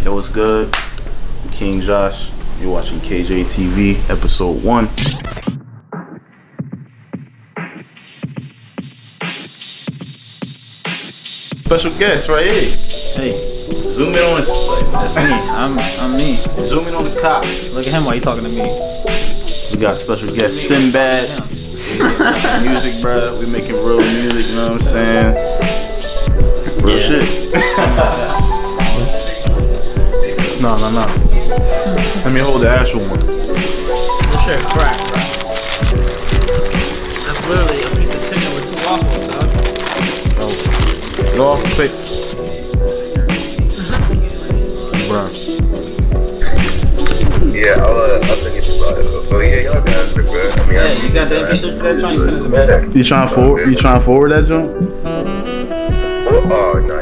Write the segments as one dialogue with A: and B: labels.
A: Yo, what's good? I'm King Jahsh. You're watching KJTV, episode 1. Special guest right here.
B: Hey.
A: Zoom in on this side.
B: That's me. I'm me.
A: Zoom in on the cop.
B: Look at him while you talking to me.
A: We got special guest Sinbad. Music, bruh. We making real music, you know what I'm saying? Real shit. No. Let me hold the actual one.
B: This shit crack, bro. That's literally a piece of chicken with 2 waffles, dog.
A: Oh. Go off the plate. Bruh.
C: Yeah, I'll send you the Oh yeah, y'all got it, bro. I mean,
B: Yeah, you got that pizza for that joint? Send it to me.
A: You trying to forward that joint?
C: Oh no.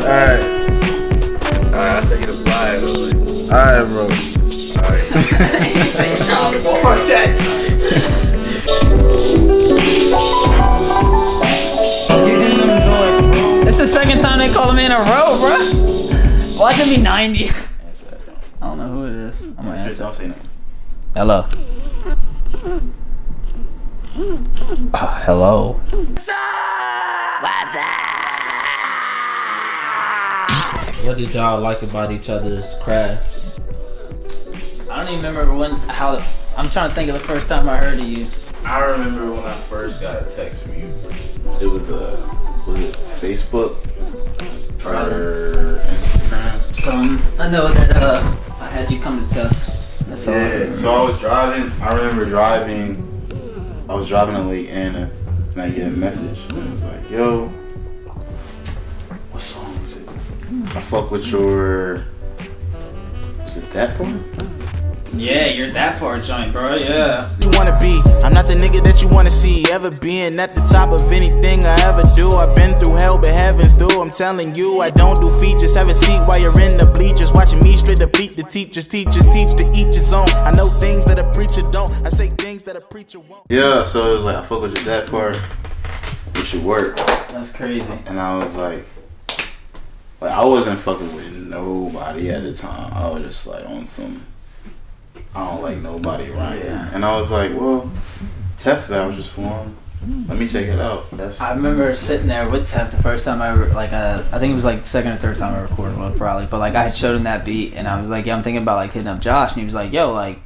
A: Alright,
C: I'll send you the flyer.
A: Alright, bro.
C: Alright.
B: Say John forward that. It's the second time they call me in a row, bro. Watch it be 90. I don't know who it is. I'm gonna answer.
A: Don't say nothing.
B: Hello. Hello.
D: What did y'all like about each other's craft?
B: I don't even remember how. I'm trying to think of the first time I heard of you.
A: I remember when I first got a text from you. It was it Facebook or Instagram?
B: I know that I had you come to test. That's all.
A: Yeah. So I was driving. I remember driving. I was driving to Lake Anna, and I get a message. And it was like, "Yo, what song was it? I fuck with your. Was it that part?
B: Yeah, you're that part joint, bro. Yeah.
E: You wanna be, I'm not the nigga that you wanna see. Ever being at the top of anything I ever do. I've been through hell, but heaven's due. I'm telling you, I don't do features. Have a seat while you're in the bleachers, watching me straight up beat the teachers. Teachers teach to each his own. I know things that a preacher don't. I say things that a preacher won't.
A: Yeah. So it was like, I fuck with your that part. We should work.
B: That's crazy.
A: And I was like I wasn't fucking with nobody at the time. I was just like on some. I don't like nobody around here. And I was like, well, Tef vouchers for him. Let me check it out.
B: I remember sitting there with Tef the first time I ever, I think it was like second or third time I recorded one probably, but like I had showed him that beat and I was like, yeah, I'm thinking about like hitting up Josh, and he was like, yo, like,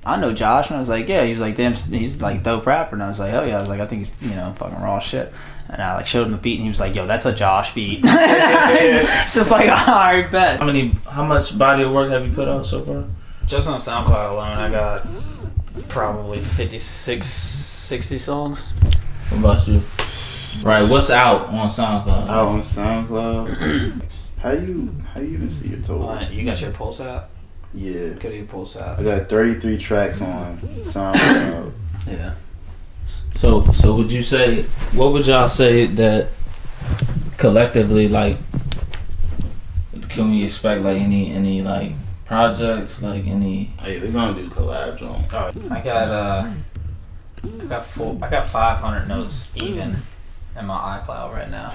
B: I know Josh, and I was like, yeah, he was like, damn, he's like dope rapper, and I was like, hell yeah, I was like, I think he's, fucking raw shit. And I like showed him the beat and he was like, yo, that's a Josh beat. It's just like, alright, bet.
D: How much body of work have you put out so far?
B: Just on SoundCloud alone, I got probably 56, 60 songs.
D: What about you? Right, what's out on SoundCloud?
A: Out on SoundCloud. How you even see your total?
B: You got your Pulse app?
A: Yeah.
B: Go to your Pulse app.
A: I got 33 tracks on SoundCloud.
B: Yeah.
D: So what would y'all say that collectively, like, can we expect like any like projects, like any?
A: Hey, we're gonna do collab, John.
B: I got 500 notes even in my iCloud right now,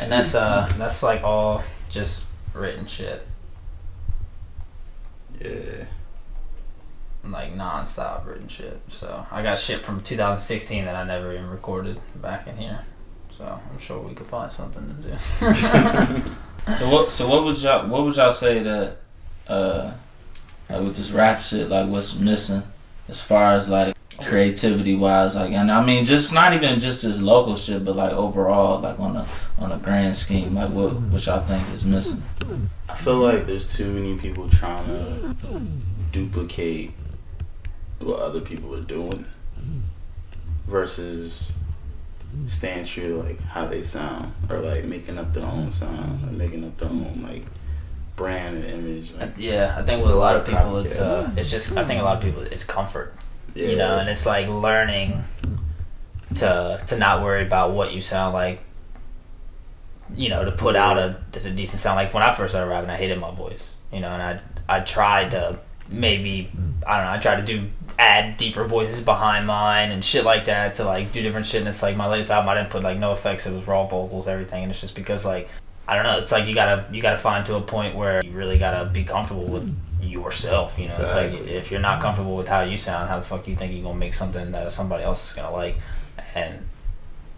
B: and that's like all just written shit.
A: Yeah.
B: Like non-stop written shit. So I got shit from 2016 that I never even recorded back in here. So I'm sure we could find something to do.
D: So what would y'all say that like with this rap shit, like what's missing as far as like creativity wise, like, and I mean just not even just this local shit, but like overall, like on a grand scheme, like what y'all think is missing?
A: I feel like there's too many people trying to duplicate what other people are doing versus staying true to like how they sound, or like making up their own sound, or making up their own like brand and image. Like,
B: yeah, I think with a lot of people it's just, I think a lot of people it's comfort.
A: Yeah.
B: You know, and it's like learning to not worry about what you sound like, to put out a decent sound. Like when I first started rapping, I hated my voice, and I tried to
F: maybe, I don't know, I try to add deeper voices behind mine and shit like that to like do different shit. And it's like my latest album, I didn't put like no effects, it was raw vocals, everything. And it's just because like, I don't know, it's like you gotta find to a point where you really gotta be comfortable with yourself, you know. Exactly. It's like if you're not comfortable with how you sound, how the fuck do you think you're gonna make something that somebody else is gonna like? And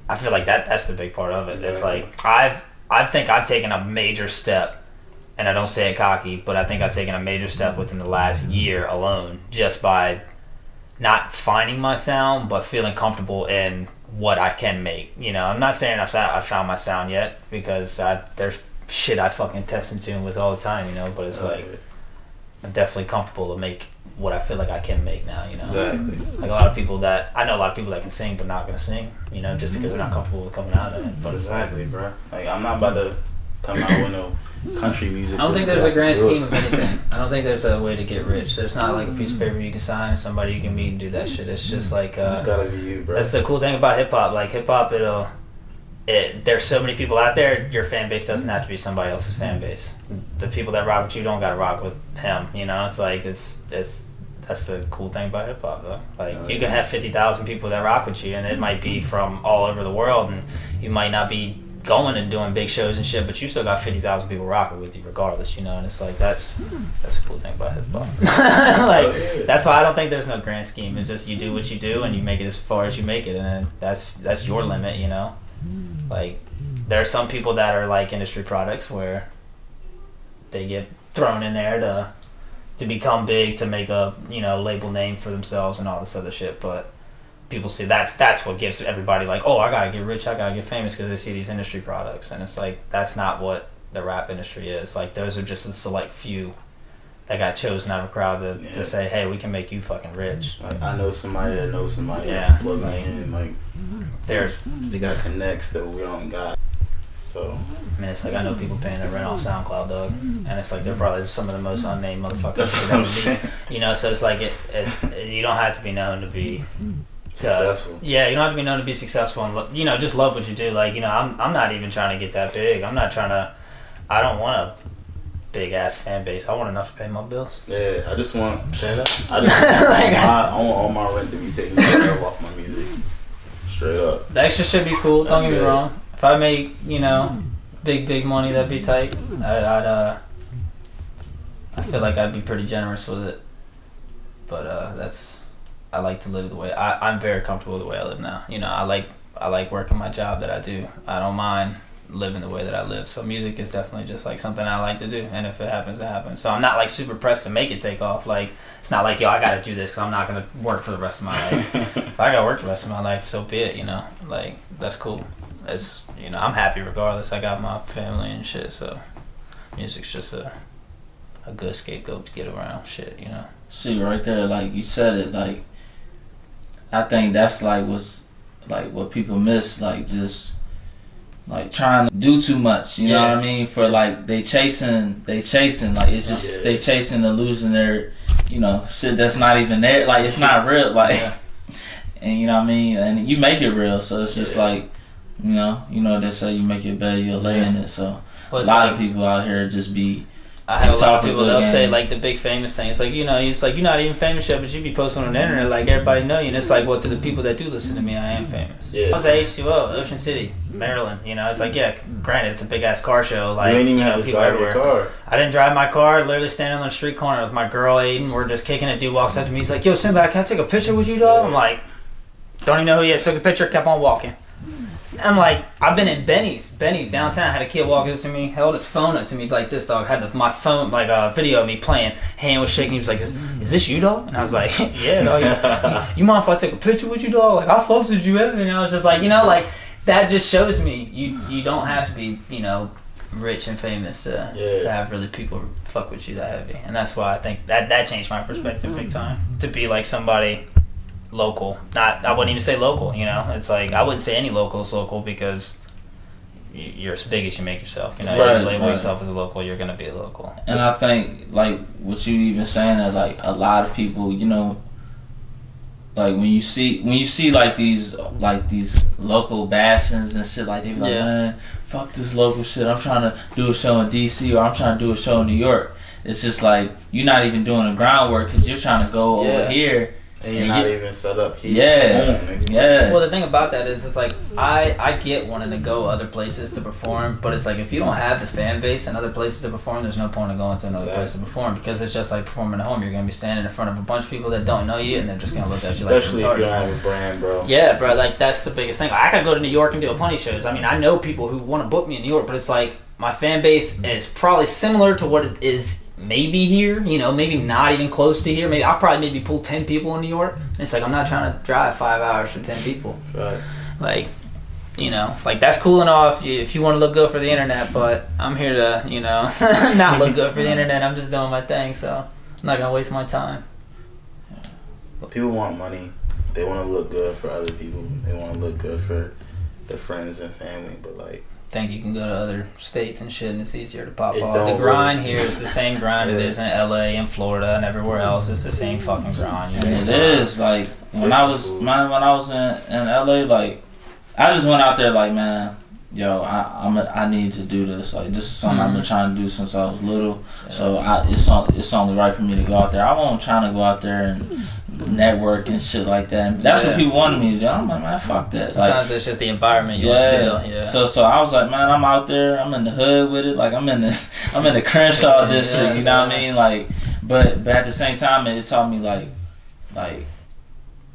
F: I feel like that's the big part of it. It's like I think I've taken a major step, and I don't say it cocky, but I think I've taken a major step within the last year alone, just by not finding my sound, but feeling comfortable in what I can make. You know, I'm not saying I've found my sound yet, because there's shit I fucking test and tune with all the time, you know, but it's like, I'm definitely comfortable to make what I feel like I can make now, you know. Exactly. Like I know a lot of people that can sing but not gonna sing, you know, just because they're not comfortable with coming out of it. But
A: exactly, bro. Like I'm not about to come out with no country music.
F: I don't think there's a grand scheme of anything. I don't think there's a way to get rich. There's not like a piece of paper you can sign, somebody you can meet and do that shit. It's just like
A: it's gotta be you, bro.
F: That's the cool thing about hip hop. Like hip hop, there's so many people out there. Your fan base doesn't have to be somebody else's fan base. The people that rock with you don't gotta rock with him. You know, it's like that's the cool thing about hip hop, though. Like you can have 50,000 people that rock with you, and it might be from all over the world, and you might not be going and doing big shows and shit, but you still got 50,000 people rocking with you regardless, you know. And it's like that's the cool thing about hip hop. Like that's why I don't think there's no grand scheme. It's just you do what you do and you make it as far as you make it, and then that's your limit, you know. Like there are some people that are like industry products where they get thrown in there to become big, to make a, you know, label name for themselves and all this other shit. But people see that's what gives everybody like, oh, I gotta get rich, I gotta get famous, because they see these industry products. And it's like, that's not what the rap industry is. Like those are just a select few that got chosen out of a crowd to say, hey, we can make you fucking rich.
A: Like I know somebody that knows somebody that plug me in, like they got connects that we don't got. So
F: I mean, it's like I know people paying their rent off SoundCloud, dog, and it's like they're probably some of the most unnamed motherfuckers.
A: That's what I'm saying.
F: You know, so it's like you don't have to be known to be
A: successful.
F: Yeah, you don't have to be known to be successful, and you know, just love what you do. Like, you know, I'm not even trying to get that big. I'm not trying to. I don't want a big ass fan base. I want enough to pay my bills.
A: Yeah, I just want. I want all my rent to be taken care of off my music. Straight up.
F: The extra should be cool. Don't get me wrong. If I make, you know, big money, that'd be tight. I feel like I'd be pretty generous with it. But I like to live the way I'm very comfortable with the way I live now. You know, I like working my job that I do. I don't mind living the way that I live. So music is definitely just like something I like to do, and if it happens, it happens. So I'm not like super pressed to make it take off. Like it's not like, yo, I gotta do this because I'm not gonna work for the rest of my life. If I gotta work the rest of my life, so be it. You know, like that's cool. It's, you know, I'm happy regardless. I got my family and shit, so music's just a good scapegoat to get around shit, you know.
D: See right there, like you said it, like I think that's like what's like what people miss, like just like trying to do too much, you know what I mean? For like they chasing like it's just they chasing illusionary, you know, shit that's not even there, like it's not real, like and you know what I mean, and you make it real, so it's just like, you know they say you make it better, you'll lay in it. So a lot of people out here just be.
F: I have a lot of people, they'll say like the big famous thing. It's like, you know, it's like you're not even famous yet, but you be posting on the internet like everybody know you. And it's like, well, to the people that do listen to me, I am famous. Yeah. I was at H2O, Ocean City, Maryland. You know, it's like, yeah, granted, it's a big ass car show. Like,
A: you ain't even have to drive your car.
F: I didn't drive my car. Literally standing on the street corner with my girl Aiden. We're just kicking it. Dude walks up to me. He's like, yo, Simba, can I take a picture with you, dog? I'm like, don't even know who he is. Took the picture, kept on walking. I'm like, I've been in Benny's downtown. I had a kid walk up to me, held his phone up to me. He's like, this dog had my phone, like a video of me playing. Hand was shaking. He was like, is this you, dog? And I was like, yeah, dog. You mind if I take a picture with you, dog? Like, I fucks with you, and I was just like, you know, like that just shows me you don't have to be, you know, rich and famous to have really people fuck with you that heavy. And that's why I think that changed my perspective big time. To be like somebody local, I wouldn't even say local, you know. It's like I wouldn't say any local is local because you're as big as you make yourself, you know. Right, you label yourself as a local, you're gonna be a local.
D: And I think like what you even saying that like a lot of people, you know, like when you see like these local bastions and shit, like they be like, man, fuck this local shit. I'm trying to do a show in DC or I'm trying to do a show in New York. It's just like you're not even doing the groundwork because you're trying to go over here.
A: And you're not even set up here.
D: Yeah.
F: Well, the thing about that is, it's like I get wanting to go other places to perform, but it's like if you don't have the fan base in other places to perform, there's no point in going to another place to perform because it's just like performing at home. You're gonna be standing in front of a bunch of people that don't know you, and they're just gonna look at you like
A: especially if you don't have a brand, bro.
F: Yeah, bro. Like that's the biggest thing. I could go to New York and do plenty of shows. I mean, I know people who want to book me in New York, but it's like my fan base is probably similar to what it is. Maybe here, maybe not even close to here. Maybe I'll probably pull 10 people in New York. And it's like I'm not trying to drive 5 hours for 10 people.
A: Right.
F: Like, like that's cool and all if you want to look good for the internet, but I'm here to, not look good for the internet. I'm just doing my thing, so I'm not gonna waste my time.
A: People want money. They want to look good for other people. They want to look good for their friends and family, but like.
F: Think you can go to other states and shit and it's easier to pop off. The grind here is the same grind it is in LA and Florida and everywhere else. It's the same fucking grind.
D: It is like when I was in LA, like I just went out there like, man, yo, I need to do this. Like this is something I've been trying to do since I was little. So it's only right for me to go out there. I wasn't trying to go out there and network and shit like that. And that's what people wanted me to do. I'm like, man, fuck that.
F: Sometimes it's just the environment you want to feel. Yeah.
D: So I was like, man, I'm out there. I'm in the hood with it. Like I'm in the Crenshaw district. You know what I mean? Like, but at the same time, it taught me like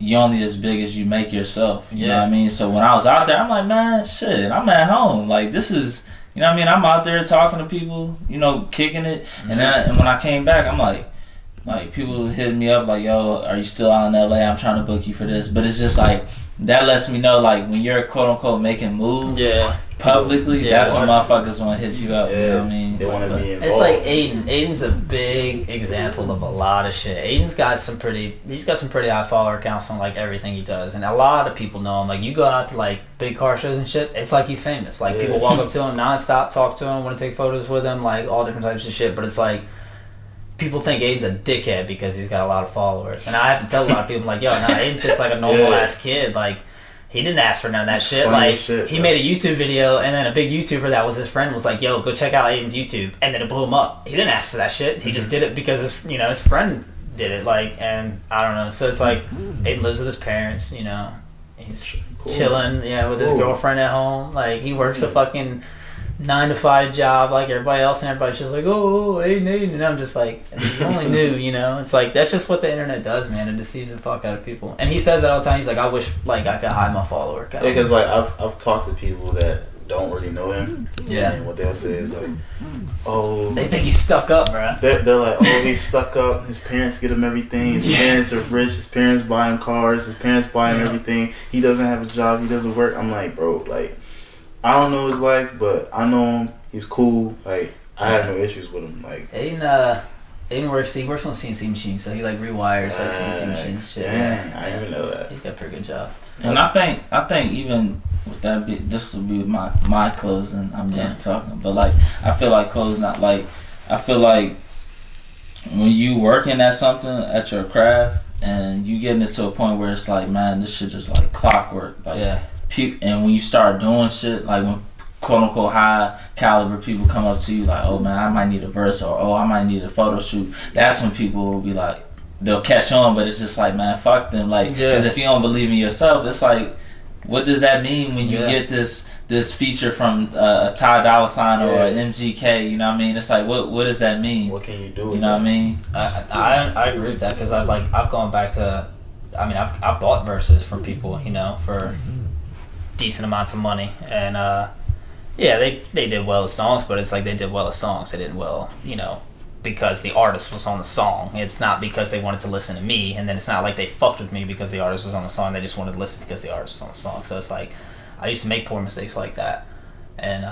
D: you only as big as you make yourself. You know what I mean? So when I was out there, I'm like, man, shit, I'm at home. Like this is. You know what I mean? I'm out there talking to people, kicking it. And then when I came back, I'm like people hit me up like, yo, are you still out in LA? I'm trying to book you for this. But it's just like, that lets me know like when you're quote unquote making moves publicly, that's when motherfuckers want to hit you up. You know what I mean?
A: They want to be involved.
F: It's like Aiden. Aiden's a big example of a lot of shit. Aiden's got some pretty high follower counts on like everything he does. And a lot of people know him. Like you go out to like big car shows and shit, it's like he's famous. Like people walk up to him nonstop, talk to him, want to take photos with him, like all different types of shit. But it's like, people think Aiden's a dickhead because he's got a lot of followers. And I have to tell a lot of people, like, yo, nah, Aiden's just like a normal-ass kid. Like, he didn't ask for none of that shit. Like, he made a YouTube video, and then a big YouTuber that was his friend was like, yo, go check out Aiden's YouTube. And then it blew him up. He didn't ask for that shit. He just did it because his friend did it. Like, and I don't know. So it's like, Aiden lives with his parents, He's chilling, with his girlfriend at home. Like, he works a fucking 9-to-5 job like everybody else, and everybody's just like, oh, Aiden, and I'm just like, you only knew, It's like, that's just what the internet does, man. It deceives the fuck out of people. And he says that all the time. He's like, I wish like I could hide my follower count.
A: Yeah, because like I've talked to people that don't really know him.
F: Yeah.
A: And what they'll say is like, oh,
F: they think he's stuck up, bro.
A: They're like, oh, he's stuck up. His parents get him everything. His parents are rich. His parents buy him cars. His parents buy him everything. He doesn't have a job. He doesn't work. I'm like, bro, like, I don't know his life, but I know him. He's cool. Like, I have no issues with him. Like,
F: Aiden works on CNC machines, so he like rewires like CNC machines. Shit.
A: I didn't even know that.
F: He's got a pretty good job.
D: And I think even with that, this will be my closing. I'm done talking, but like I feel like closing out. Like I feel like when you working at something at your craft and you getting it to a point where it's like, man, this shit is like clockwork. Like, and when you start doing shit, like when quote unquote high caliber people come up to you like, oh man, I might need a verse, or oh, I might need a photo shoot. That's when people will be like, they'll catch on, but it's just like, man, fuck them. Like, because if you don't believe in yourself, it's like, what does that mean when you get this feature from a Ty Dolla $ign or an MGK? You know what I mean? It's like, what does that mean?
A: What can you do?
D: You know what I mean?
F: I agree with that because I've gone back to, I've bought verses from people, for decent amounts of money, and they did well as songs, but it's like they did well as songs. They did well, because the artist was on the song. It's not because they wanted to listen to me, and then it's not like they fucked with me because the artist was on the song. They just wanted to listen because the artist was on the song. So it's like, I used to make poor mistakes like that, and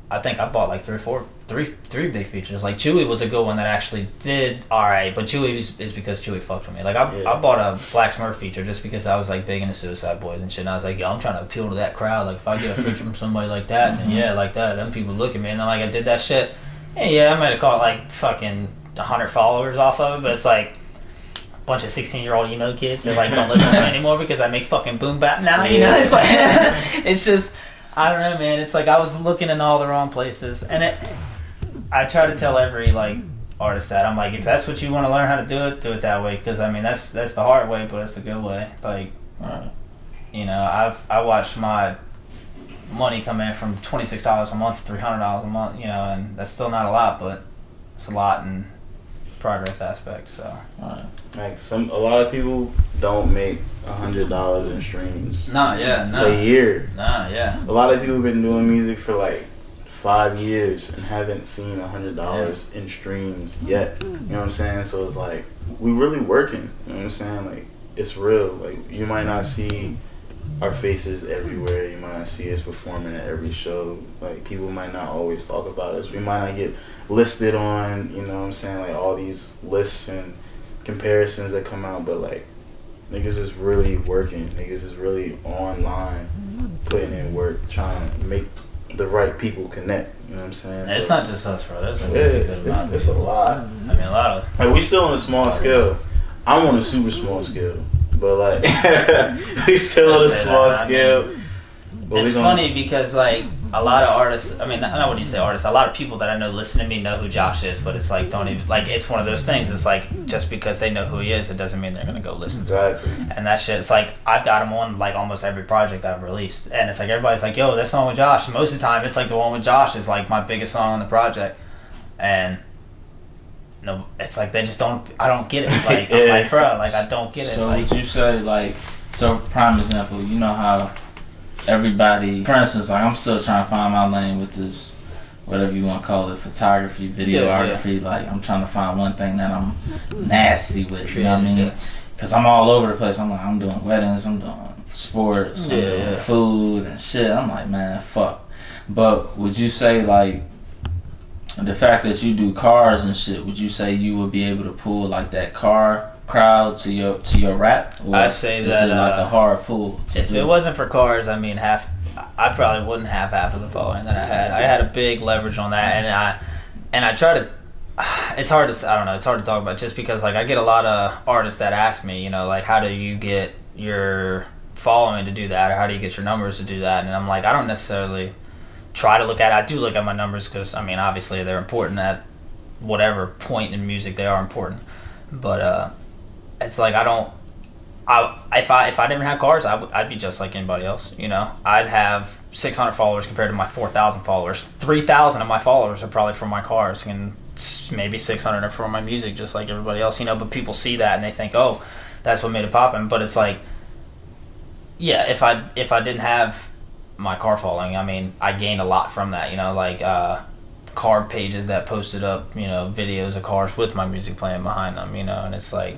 F: I think I bought like three big features. Like Chewy was a good one that actually did alright, but Chewy is because Chewy fucked with me. Like I bought a Black Smurf feature just because I was like big into Suicide Boys and shit, and I was like, yo, I'm trying to appeal to that crowd. Like if I get a feature from somebody like that, then like that, then people look at me, and then like I did that shit. And I might have caught like fucking 100 followers off of it, but it's like, bunch of 16-year-old emo kids that like don't listen to me anymore because I make fucking boom bap now. You know, it's like it's just I don't know, man. It's like I was looking in all the wrong places, and I try to tell every like artist that I'm like, if that's what you want to learn how to do it that way, because I mean that's the hard way, but it's the good way. Like, you know, I watched my money come in from $26 a month to $300 a month, you know, and that's still not a lot, but it's a lot in progress aspect. So
A: like a lot of people don't make $100 in streams a year.
B: A
A: lot of people have been doing music for like 5 years and haven't seen $100 in streams yet. You know what I'm saying? So it's like we really working. You know what I'm saying? Like it's real. Like you might not see our faces everywhere. You might not see us performing at every show. Like people might not always talk about us. We might not get listed on, you know what I'm saying, like all these lists and comparisons that come out, but like niggas is really working. Niggas is really online, putting in work, trying to make the right people connect. You know what I'm saying?
F: It's not just us, bro. There's a good amount.
A: It's a lot.
F: I mean, a lot of.
A: Like we still on a small scale. I'm on a super small scale, but like we still on a small scale. But
F: it's funny because like a lot of artists, I mean, not when you say artists, a lot of people that I know listen to me know who Jahsh is, but it's like don't even like it's one of those things. It's like just because they know who he is, it doesn't mean they're gonna go listen to him. And that shit, it's like I've got him on like almost every project I've released, and it's like everybody's like, "Yo, that song with Jahsh." Most of the time, it's like the one with Jahsh is like my biggest song on the project, and no, it's like they just don't. I don't get it. Like I'm like, bro, like I don't get it.
D: So
F: like,
D: would you say like prime example? You know how everybody, for instance, like I'm still trying to find my lane with this, whatever you want to call it, photography, videography. Like I'm trying to find one thing that I'm nasty with. You know what I mean? Because I'm all over the place. I'm like, I'm doing weddings, I'm doing sports, I'm doing food and shit. I'm like, man, fuck. But would you say like the fact that you do cars and shit, would you say you would be able to pull like that car crowd to your rap? Or
F: I say that
D: is it like a hard pull?
F: If it wasn't for cars, I mean, I probably wouldn't have half of the following that I had. I had a big leverage on that, and I try to. It's hard to, I don't know, it's hard to talk about just because like I get a lot of artists that ask me, you know, like how do you get your following to do that, or how do you get your numbers to do that? And I'm like, I don't necessarily try to look at it. I do look at my numbers because I mean obviously they're important at whatever point in music they are important, but it's like if I didn't have cars, I'd be just like anybody else, you know. I'd have 600 followers compared to my 4,000 followers. 3,000 of my followers are probably from my cars, and maybe 600 are from my music, just like everybody else, you know. But people see that and they think, oh, that's what made it poppin'. But it's like, yeah, if I didn't have my car following, I mean, I gained a lot from that, you know, like car pages that posted up, you know, videos of cars with my music playing behind them, you know, and it's like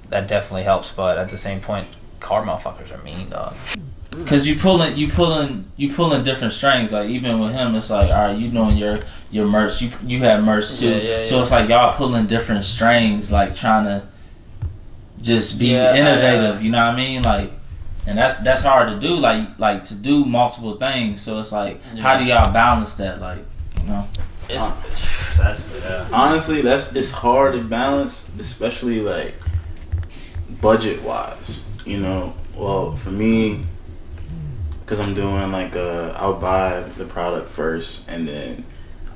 F: that definitely helps. But at the same point, car motherfuckers are mean, dog.
D: Cause you pulling different strings. Like even with him, it's like, all right, you doing your merch. You have merch too. So it's like y'all pulling different strings, like trying to just be innovative. You know what I mean? Like, and that's hard to do. Like to do multiple things. So it's like, how do y'all balance that? Like, you know.
A: Honestly, it's hard to balance, especially like budget wise. You know, well for me, because I'm doing like I'll buy the product first and then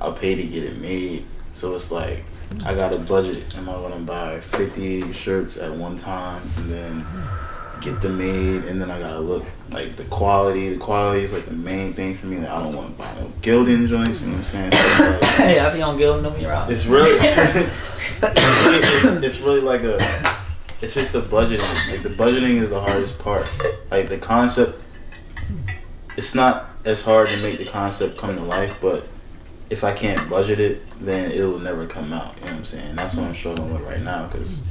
A: I'll pay to get it made. So it's like I got a budget. Am I gonna buy 50 shirts at one time and then get them made, and then I gotta look like the quality. The quality is like the main thing for me. Like, I don't want to buy no Gildan joints. You know what I'm saying? So like,
F: hey, I be on Gildan them year out.
A: It's really, it's really like it's just the budgeting. Like the budgeting is the hardest part. Like the concept, it's not as hard to make the concept come to life, but if I can't budget it, then it will never come out. You know what I'm saying? That's what I'm struggling with right now, because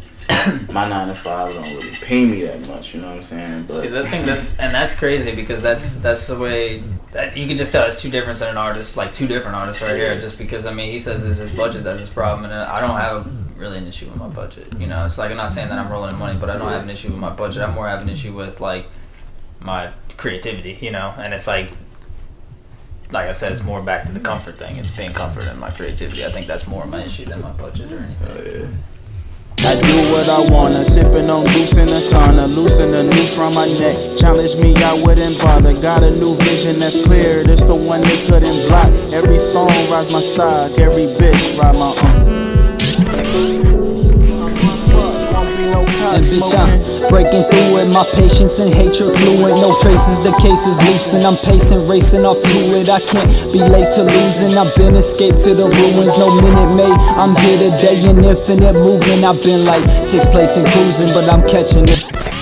A: my 9 to 5 don't really pay me that much. You know what I'm saying? But
F: see, the thing that's crazy, because that's the way that you can just tell it's two different than an artist, like two different artists right here. Just because I mean, he says it's his budget that's his problem, and I don't have really an issue with my budget. You know, it's like I'm not saying that I'm rolling in money, but I don't have an issue with my budget. I more have an issue with like my creativity. You know, and it's like I said, it's more back to the comfort thing. It's being comfort in my creativity. I think that's more of my issue than my budget or anything.
A: yeah.
E: I do what I wanna, sipping on juice in the sauna, loosen the noose round my neck. Challenge me, I wouldn't bother. Got a new vision that's clear, this the one they couldn't block. Every song rides my stock, every bitch ride my
G: And bitch, I'm breaking through it. My patience and hatred fluent. No traces, the case is loosened. I'm pacing, racing off to it. I can't be late to losing. I've been escaped to the ruins. No minute made. I'm here today in infinite movement. I've been like 6th place in cruising, but I'm catching it.